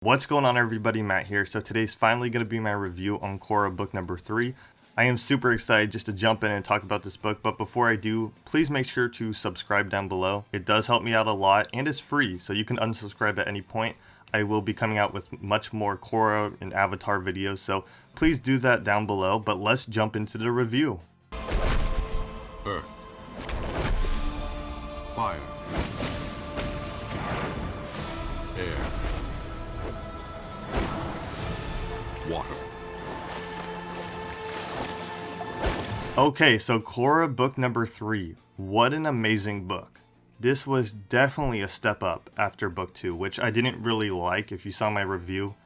What's going on, everybody? Matt here. So today's finally going to be my review on Korra book number 3. I am super excited just to jump in and talk about this book, but before I do, please make sure to subscribe down below. It does help me out a lot and it's free, so you can unsubscribe at any point. I will be coming out with much more Korra and Avatar videos, so please do that down below, but let's jump into the review. Earth. Fire. Air. Water. Okay, so Korra book number 3. What an amazing book. This was definitely a step up after book 2, which I didn't really like. If you saw my review,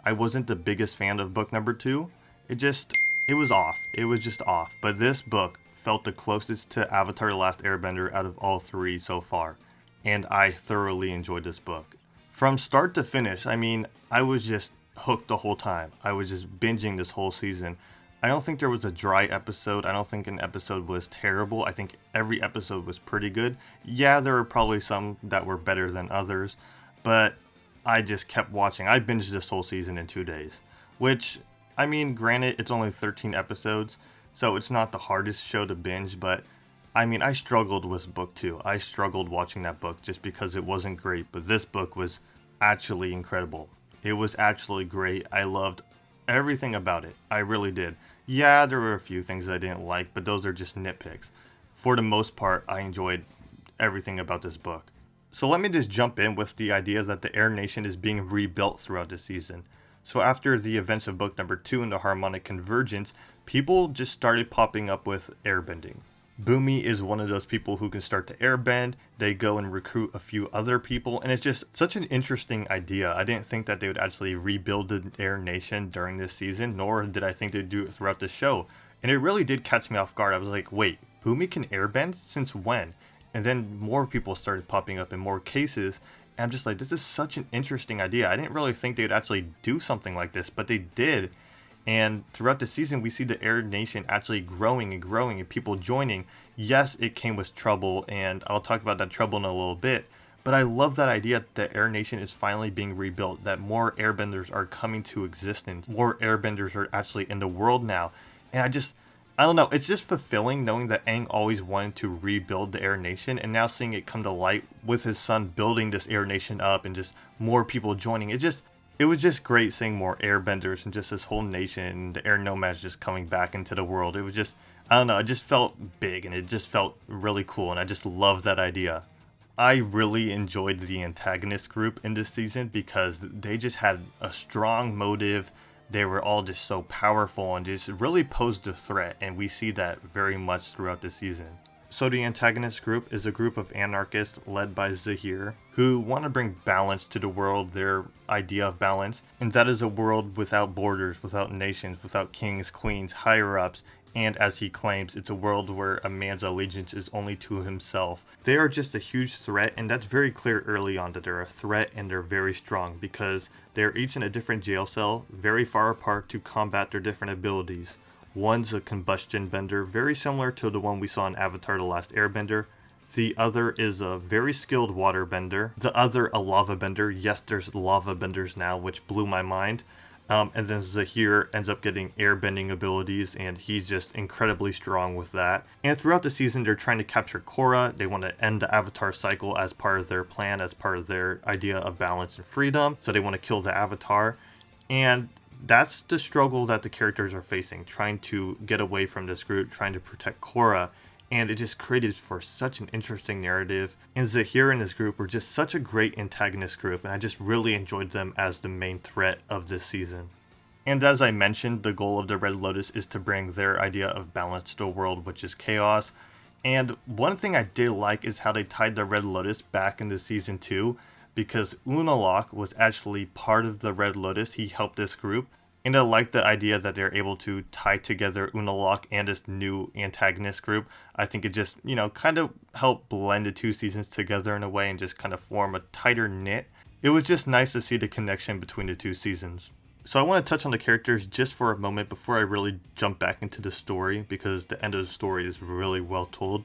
I wasn't the biggest fan of book number 2. It was off. It was just off. But this book felt the closest to Avatar: The Last Airbender out of all 3 so far. And I thoroughly enjoyed this book. From start to finish, I was just hooked the whole time. I was just binging this whole season. I don't think there was a dry episode. I don't think an episode was terrible. I think every episode was pretty good. Yeah, there were probably some that were better than others, but I just kept watching. I binged this whole season in 2 days, which, granted, it's only 13 episodes, so it's not the hardest show to binge, but I struggled with book 2. I struggled watching that book just because it wasn't great, but this book was actually incredible. It was actually great. I loved everything about it. I really did. Yeah, there were a few things I didn't like, but those are just nitpicks. For the most part, I enjoyed everything about this book. So let me just jump in with the idea that the Air Nation is being rebuilt throughout this season. So after the events of book number 2 and the Harmonic Convergence, people just started popping up with airbending. Boomy is one of those people who can start to airbend. They go and recruit a few other people, and it's just such an interesting idea. I didn't think that they would actually rebuild the Air Nation during this season, nor did I think they'd do it throughout the show. And it really did catch me off guard. I was like, wait, Boomy can airbend? Since when? And then more people started popping up in more cases, and I'm just like, this is such an interesting idea. I didn't really think they'd actually do something like this, but they did. And throughout the season, we see the Air Nation actually growing and people joining. Yes, it came with trouble, and I'll talk about that trouble in a little bit. But I love that idea that the Air Nation is finally being rebuilt, that more airbenders are coming to existence. More airbenders are actually in the world now. And I don't know, it's just fulfilling knowing that Aang always wanted to rebuild the Air Nation, and now seeing it come to light with his son building this Air Nation up and just more people joining. It was just great seeing more airbenders and just this whole nation and the air nomads just coming back into the world. It was just, I don't know, it just felt big and it just felt really cool, and I just love that idea. I really enjoyed the antagonist group in this season because they just had a strong motive. They were all just so powerful and just really posed a threat, and we see that very much throughout the season. So the antagonist group is a group of anarchists led by Zaheer who want to bring balance to the world, their idea of balance, and that is a world without borders, without nations, without kings, queens, higher-ups, and as he claims, it's a world where a man's allegiance is only to himself. They are just a huge threat, and that's very clear early on that they're a threat and they're very strong because they're each in a different jail cell, very far apart to combat their different abilities. One's a combustion bender, very similar to the one we saw in Avatar: The Last Airbender. The other is a very skilled water bender. The other, a lava bender. Yes, there's lava benders now, which blew my mind. And then Zaheer ends up getting airbending abilities, and he's just incredibly strong with that. And throughout the season, they're trying to capture Korra. They want to end the Avatar cycle as part of their plan, as part of their idea of balance and freedom. So they want to kill the Avatar. And that's the struggle that the characters are facing, trying to get away from this group, trying to protect Korra, and it just created for such an interesting narrative. And Zaheer and his group were just such a great antagonist group, and I just really enjoyed them as the main threat of this season. And as I mentioned, the goal of the Red Lotus is to bring their idea of balance to the world, which is chaos. And one thing I did like is how they tied the Red Lotus back into season 2, because Unalaq was actually part of the Red Lotus. He helped this group. And I like the idea that they're able to tie together Unalaq and this new antagonist group. I think it just, kind of helped blend the 2 seasons together in a way and just kind of form a tighter knit. It was just nice to see the connection between the 2 seasons. So I want to touch on the characters just for a moment before I really jump back into the story, because the end of the story is really well told.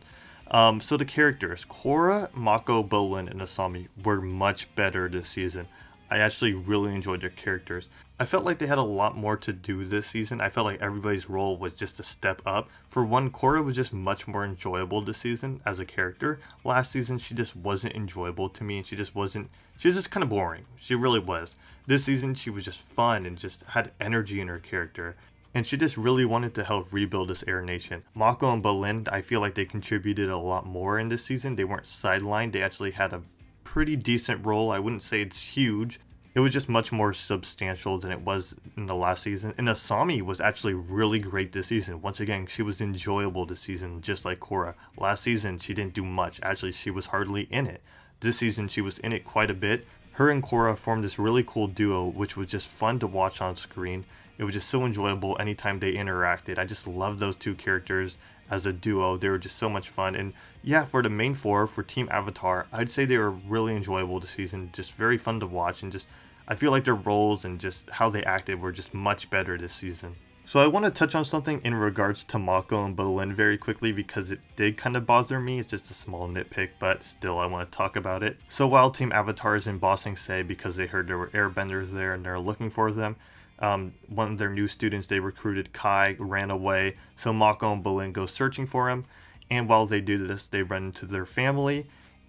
So the characters, Korra, Mako, Bolin, and Asami were much better this season. I actually really enjoyed their characters. I felt like they had a lot more to do this season. I felt like everybody's role was just a step up. For one, Korra was just much more enjoyable this season as a character. Last season, she just wasn't enjoyable to me, and she was just kind of boring. She really was. This season, she was just fun and just had energy in her character. And she just really wanted to help rebuild this Air Nation. Mako and Bolin, I feel like they contributed a lot more in this season. They weren't sidelined. They actually had a pretty decent role. I wouldn't say it's huge. It was just much more substantial than it was in the last season. And Asami was actually really great this season. Once again, she was enjoyable this season, just like Korra. Last season, she didn't do much. Actually, she was hardly in it. This season, she was in it quite a bit. Her and Korra formed this really cool duo, which was just fun to watch on screen. It was just so enjoyable anytime they interacted. I just loved those two characters as a duo. They were just so much fun. And yeah, for the main four, for Team Avatar, I'd say they were really enjoyable this season. Just very fun to watch, and just I feel like their roles and just how they acted were just much better this season. So I want to touch on something in regards to Mako and Bolin very quickly, because it did kind of bother me. It's just a small nitpick, but still I want to talk about it. So while Team Avatar is in Ba Sing Se because they heard there were airbenders there and they're looking for them, one of their new students they recruited, Kai, ran away. So Mako and Bolin go searching for him. And while they do this, they run into their family.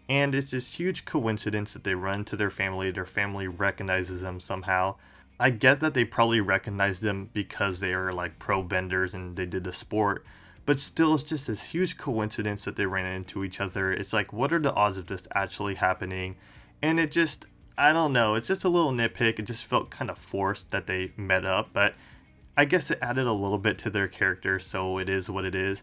And it's this huge coincidence that they run into their family. Their family recognizes them somehow. I get that they probably recognize them because they are like pro benders and they did the sport. But still, it's just this huge coincidence that they ran into each other. It's like, what are the odds of this actually happening? And it just, I don't know. It's just a little nitpick. It just felt kind of forced that they met up. But I guess it added a little bit to their character, so it is what it is.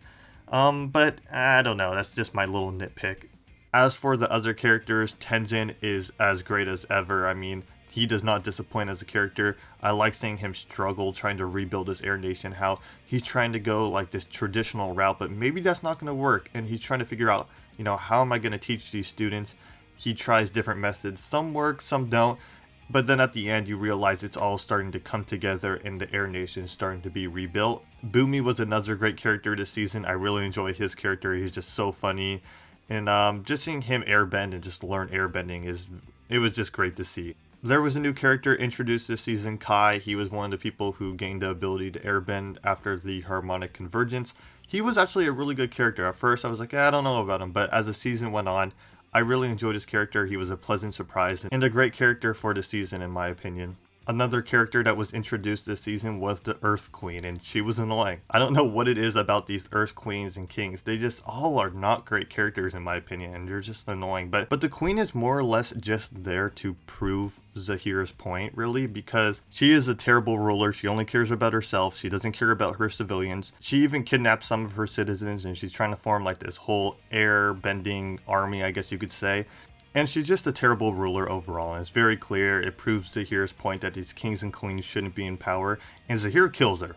But I don't know. That's just my little nitpick. As for the other characters, Tenzin is as great as ever. I mean, he does not disappoint as a character. I like seeing him struggle trying to rebuild his Air Nation, how he's trying to go like this traditional route, but maybe that's not going to work. And he's trying to figure out, how am I going to teach these students? He tries different methods. Some work, some don't. But then at the end, you realize it's all starting to come together and the Air Nation is starting to be rebuilt. Boomy was another great character this season. I really enjoy his character. He's just so funny. And just seeing him airbend and just learn airbending it was just great to see. There was a new character introduced this season, Kai. He was one of the people who gained the ability to airbend after the harmonic convergence. He was actually a really good character. At first, I was like, I don't know about him. But as the season went on, I really enjoyed his character. He was a pleasant surprise and a great character for the season, in my opinion. Another character that was introduced this season was the Earth Queen, and she was annoying. I don't know what it is about these Earth Queens and Kings. They just all are not great characters in my opinion, and they're just annoying. But the Queen is more or less just there to prove Zaheer's point, really, because she is a terrible ruler. She only cares about herself. She doesn't care about her civilians. She even kidnapped some of her citizens, and she's trying to form like this whole air-bending army, I guess you could say. And she's just a terrible ruler overall, and it's very clear. It proves Zaheer's point that these kings and queens shouldn't be in power, and Zaheer kills her.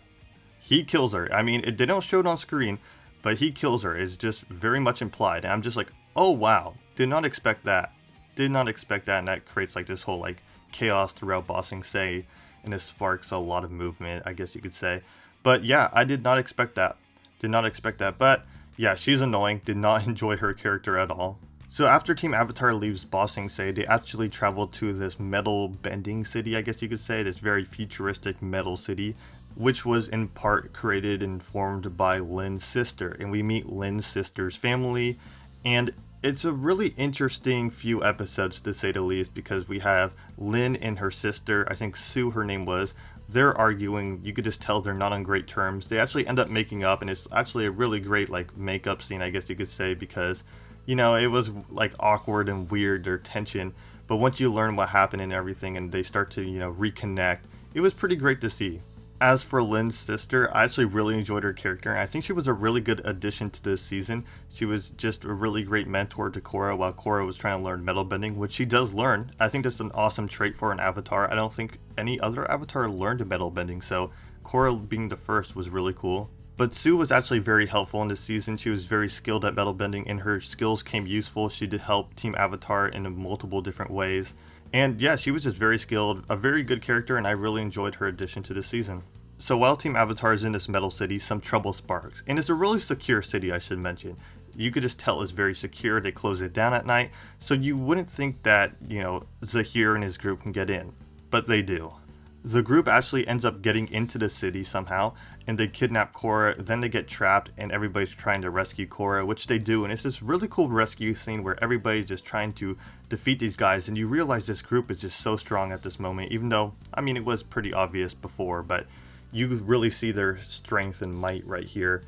He kills her. I mean, they don't show it on screen, but he kills her. It's just very much implied, and I'm just like, oh wow, did not expect that. Did not expect that, and that creates like this whole like chaos throughout Ba Sing Se, and it sparks a lot of movement, I guess you could say. But yeah, I did not expect that. Did not expect that, but yeah, she's annoying. Did not enjoy her character at all. So after Team Avatar leaves Ba Sing Se, they actually travel to this metal bending city, I guess you could say, this very futuristic metal city, which was in part created and formed by Lin's sister. And we meet Lin's sister's family, and it's a really interesting few episodes to say the least, because we have Lin and her sister, I think Sue her name was, they're arguing. You could just tell they're not on great terms. They actually end up making up, and it's actually a really great like makeup scene, I guess you could say, because it was like awkward and weird, their tension, but once you learn what happened and everything and they start to, reconnect, it was pretty great to see. As for Lin's sister, I actually really enjoyed her character, and I think she was a really good addition to this season. She was just a really great mentor to Korra while Korra was trying to learn metal bending, which she does learn. I think that's an awesome trait for an avatar. I don't think any other avatar learned metal bending, so Korra being the first was really cool. But Sue was actually very helpful in this season. She was very skilled at metal bending, and her skills came useful. She did help Team Avatar in multiple different ways. And yeah, she was just very skilled, a very good character, and I really enjoyed her addition to this season. So while Team Avatar is in this metal city, some trouble sparks. And it's a really secure city, I should mention. You could just tell it's very secure. They close it down at night, so you wouldn't think that, Zaheer and his group can get in, but they do. The group actually ends up getting into the city somehow, and they kidnap Korra, then they get trapped, and everybody's trying to rescue Korra, which they do, and it's this really cool rescue scene where everybody's just trying to defeat these guys, and you realize this group is just so strong at this moment, even though, it was pretty obvious before, but you really see their strength and might right here.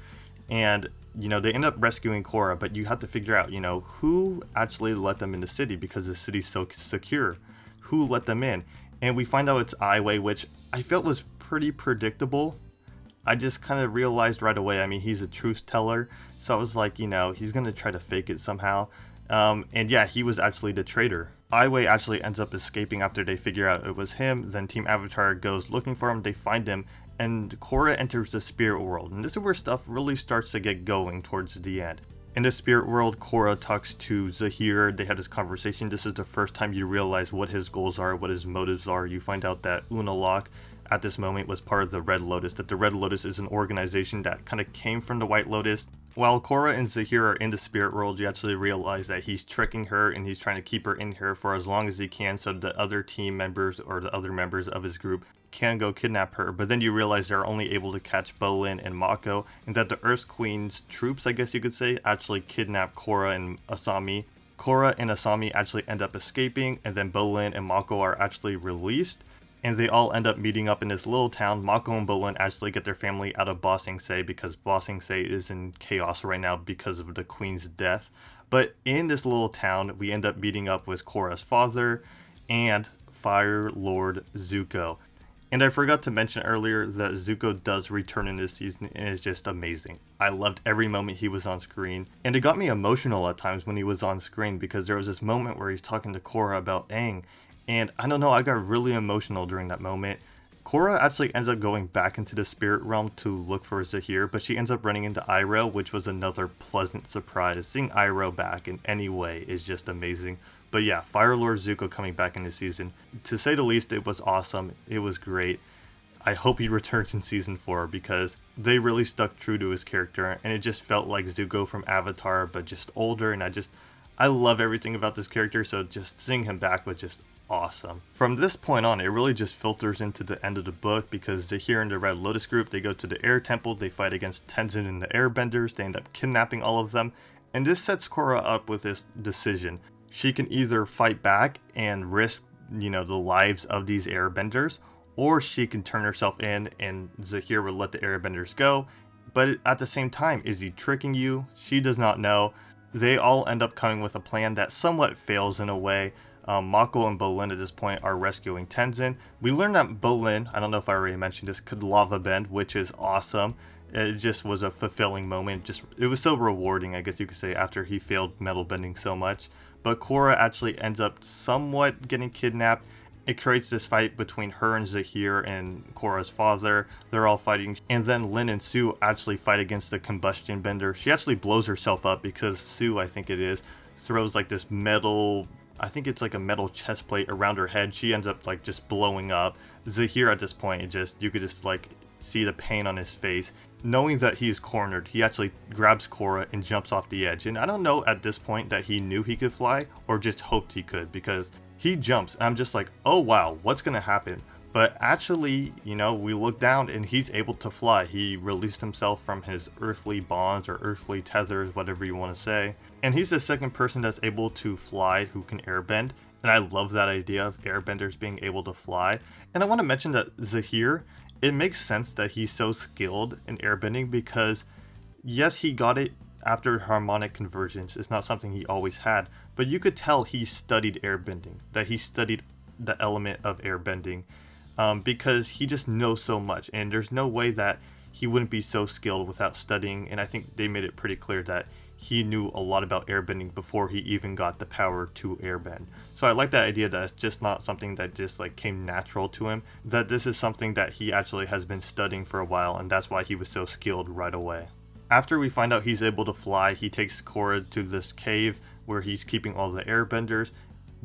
And, they end up rescuing Korra, but you have to figure out, who actually let them in the city, because the city's so secure. Who let them in? And we find out it's Aiwei, which I felt was pretty predictable. I just kind of realized right away, he's a truth teller, so I was like, he's going to try to fake it somehow. And yeah, he was actually the traitor. Aiwei actually ends up escaping after they figure out it was him. Then Team Avatar goes looking for him, they find him, and Korra enters the spirit world. And this is where stuff really starts to get going towards the end. In the spirit world, Korra talks to Zaheer. They had this conversation. This is the first time you realize what his goals are, what his motives are. You find out that Unalaq at this moment was part of the Red Lotus, that the Red Lotus is an organization that kind of came from the White Lotus. While Korra and Zaheer are in the spirit world, you actually realize that he's tricking her and he's trying to keep her in here for as long as he can so the other team members or the other members of his group can go kidnap her. But then you realize they're only able to catch Bolin and Mako, and that the Earth Queen's troops, I guess you could say, actually kidnap Korra and Asami. Korra and Asami actually end up escaping, and then Bolin and Mako are actually released, and they all end up meeting up in this little town. Mako and Bolin actually get their family out of Ba Sing Se because Ba Sing Se is in chaos right now because of the queen's death. But in this little town, we end up meeting up with Korra's father and Fire Lord Zuko. And I forgot to mention earlier that Zuko does return in this season, and it's just amazing. I loved every moment he was on screen, and it got me emotional at times when he was on screen, because there was this moment where he's talking to Korra about Aang, and I don't know, I got really emotional during that moment. Korra actually ends up going back into the spirit realm to look for Zaheer, but she ends up running into Iroh, which was another pleasant surprise. Seeing Iroh back in any way is just amazing. But yeah, Fire Lord Zuko coming back in this season, to say the least, it was awesome. It was great. I hope he returns in season 4, because they really stuck true to his character, and it just felt like Zuko from Avatar, but just older, and I love everything about this character, so just seeing him back was just awesome. From this point on, it really just filters into the end of the book, because Zaheer and the Red Lotus group, they go to the Air Temple, they fight against Tenzin and the Airbenders, they end up kidnapping all of them, and this sets Korra up with this decision. She can either fight back and risk, the lives of these airbenders, or she can turn herself in and Zaheer will let the airbenders go. But at the same time, is he tricking you? She does not know. They all end up coming with a plan that somewhat fails in a way. Mako and Bolin at this point are rescuing Tenzin. We learned that Bolin, I don't know if I already mentioned this, could lava bend, which is awesome. It just was a fulfilling moment. It was so rewarding, I guess you could say, after he failed metal bending so much. But Korra actually ends up somewhat getting kidnapped. It creates this fight between her and Zaheer and Korra's father. They're all fighting. And then Lin and Su actually fight against the combustion bender. She actually blows herself up because Su, I think it is, throws like this metal, I think it's like a metal chest plate around her head. She ends up like just blowing up. Zaheer at this point, you could just like see the pain on his face. Knowing that he's cornered, he actually grabs Korra and jumps off the edge. And I don't know at this point that he knew he could fly or just hoped he could, because he jumps and I'm just like, oh wow, what's gonna happen? But actually, we look down and he's able to fly. He released himself from his earthly bonds or earthly tethers, whatever you want to say. And he's the second person that's able to fly who can airbend. And I love that idea of airbenders being able to fly. And I want to mention that Zaheer, it makes sense that he's so skilled in airbending, because yes, he got it after harmonic convergence. It's not something he always had, but you could tell he studied airbending, that he studied the element of airbending, because he just knows so much, and there's no way that he wouldn't be so skilled without studying. And I think they made it pretty clear that he knew a lot about airbending before he even got the power to airbend. So I like that idea that it's just not something that just like came natural to him, that this is something that he actually has been studying for a while, and that's why he was so skilled right away. After we find out he's able to fly, he takes Korra to this cave where he's keeping all the airbenders.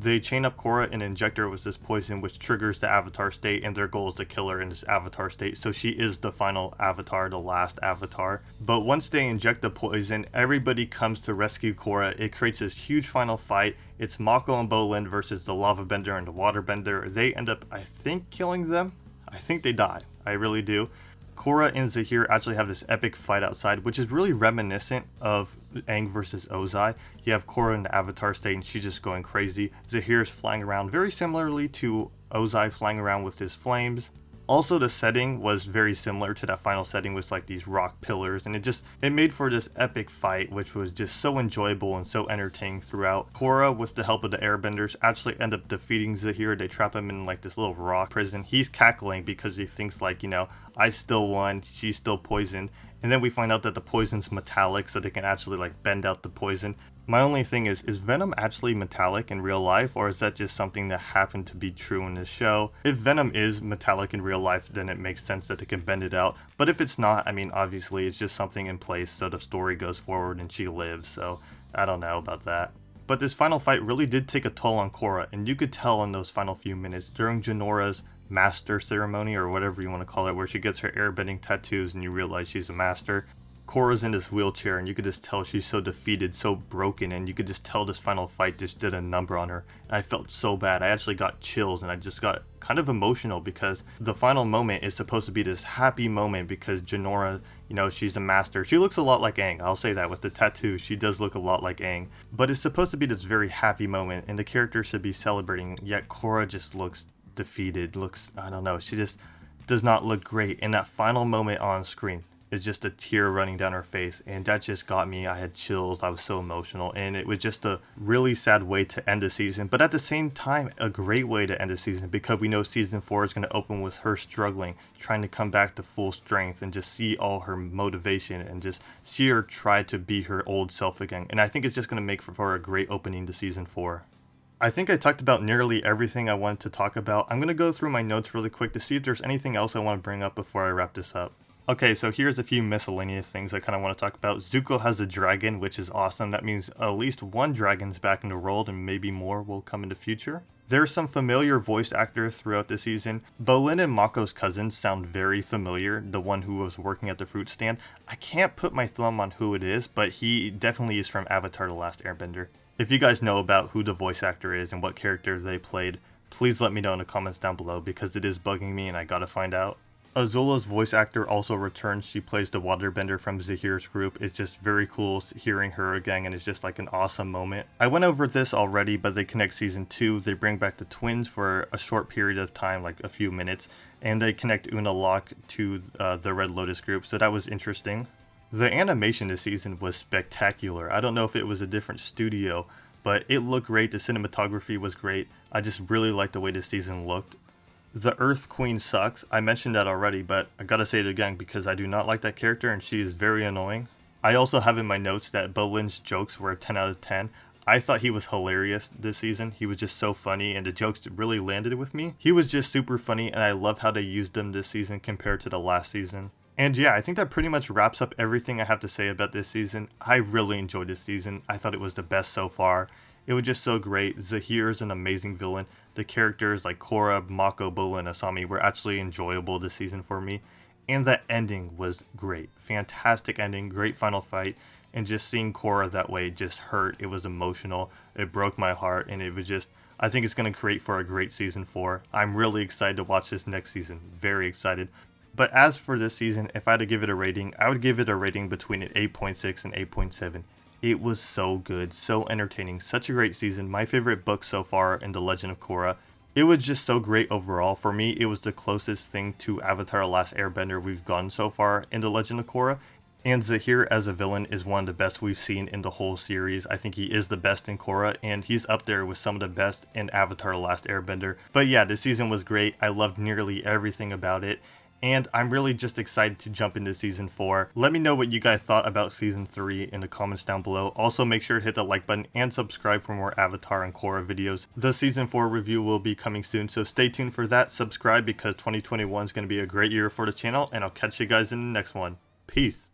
They chain up Korra and inject her with this poison, which triggers the Avatar state, and their goal is to kill her in this Avatar state. So she is the final Avatar, the last Avatar. But once they inject the poison, everybody comes to rescue Korra. It creates this huge final fight. It's Mako and Bolin versus the Lava Bender and the Water Bender. They end up, I think, killing them. I think they die. I really do. Korra and Zaheer actually have this epic fight outside, which is really reminiscent of Aang versus Ozai. You have Korra in the Avatar state and she's just going crazy. Zaheer is flying around very similarly to Ozai flying around with his flames. Also, the setting was very similar to that final setting with like these rock pillars, and it made for this epic fight, which was just so enjoyable and so entertaining throughout. Korra, with the help of the airbenders, actually end up defeating Zaheer. They trap him in like this little rock prison. He's cackling because he thinks like, I still won, she's still poisoned. And then we find out that the poison's metallic, so they can actually like bend out the poison. My only thing is Venom actually metallic in real life, or is that just something that happened to be true in this show? If Venom is metallic in real life, then it makes sense that they can bend it out. But if it's not, I mean, obviously it's just something in place so the story goes forward and she lives, so I don't know about that. But this final fight really did take a toll on Korra, and you could tell in those final few minutes during Janora's master ceremony, or whatever you want to call it, where she gets her airbending tattoos and you realize she's a master. Korra's in this wheelchair and you could just tell she's so defeated, so broken, and you could just tell this final fight just did a number on her. And I felt so bad. I actually got chills and I just got kind of emotional because the final moment is supposed to be this happy moment because Janora, she's a master. She looks a lot like Aang. I'll say that with the tattoo. She does look a lot like Aang. But it's supposed to be this very happy moment and the character should be celebrating, yet Korra just looks defeated, I don't know, she just does not look great. And that final moment on screen is just a tear running down her face, and that just got me. I had chills. I was so emotional, and it was just a really sad way to end the season, but at the same time a great way to end the season because we know season 4 is going to open with her struggling, trying to come back to full strength, and just see all her motivation and just see her try to be her old self again. And I think it's just going to make for a great opening to season 4. I think I talked about nearly everything I wanted to talk about. I'm going to go through my notes really quick to see if there's anything else I want to bring up before I wrap this up. Okay, so here's a few miscellaneous things I kind of want to talk about. Zuko has a dragon, which is awesome. That means at least one dragon's back in the world and maybe more will come in the future. There's some familiar voice actors throughout the season. Bolin and Mako's cousins sound very familiar, the one who was working at the fruit stand. I can't put my thumb on who it is, but he definitely is from Avatar: The Last Airbender. If you guys know about who the voice actor is and what character they played, please let me know in the comments down below because it is bugging me and I gotta find out. Azula's voice actor also returns. She plays the waterbender from Zaheer's group. It's just very cool hearing her again, and it's just like an awesome moment. I went over this already, but they connect season 2. They bring back the twins for a short period of time, like a few minutes, and they connect Una Locke to the Red Lotus group, so that was interesting. The animation this season was spectacular. I don't know if it was a different studio, but it looked great. The cinematography was great. I just really liked the way this season looked. The Earth Queen sucks. I mentioned that already, but I gotta say it again because I do not like that character and she is very annoying. I also have in my notes that Bolin's jokes were a 10 out of 10. I thought he was hilarious this season. He was just so funny and the jokes really landed with me. He was just super funny and I love how they used him this season compared to the last season. And yeah, I think that pretty much wraps up everything I have to say about this season. I really enjoyed this season. I thought it was the best so far. It was just so great. Zaheer is an amazing villain. The characters like Korra, Mako, Bolin, and Asami were actually enjoyable this season for me. And the ending was great. Fantastic ending, great final fight. And just seeing Korra that way just hurt. It was emotional. It broke my heart. And it was just, I think it's going to create for a great season 4. I'm really excited to watch this next season. Very excited. But as for this season, if I had to give it a rating, I would give it a rating between an 8.6 and 8.7. It was so good, so entertaining, such a great season, my favorite book so far in The Legend of Korra. It was just so great overall. For me, it was the closest thing to Avatar: The Last Airbender we've gotten so far in The Legend of Korra. And Zaheer as a villain is one of the best we've seen in the whole series. I think he is the best in Korra, and he's up there with some of the best in Avatar: The Last Airbender. But yeah, this season was great. I loved nearly everything about it. And I'm really just excited to jump into season 4. Let me know what you guys thought about season 3 in the comments down below. Also make sure to hit the like button and subscribe for more Avatar and Korra videos. The season 4 review will be coming soon, so stay tuned for that. Subscribe because 2021 is going to be a great year for the channel, and I'll catch you guys in the next one. Peace.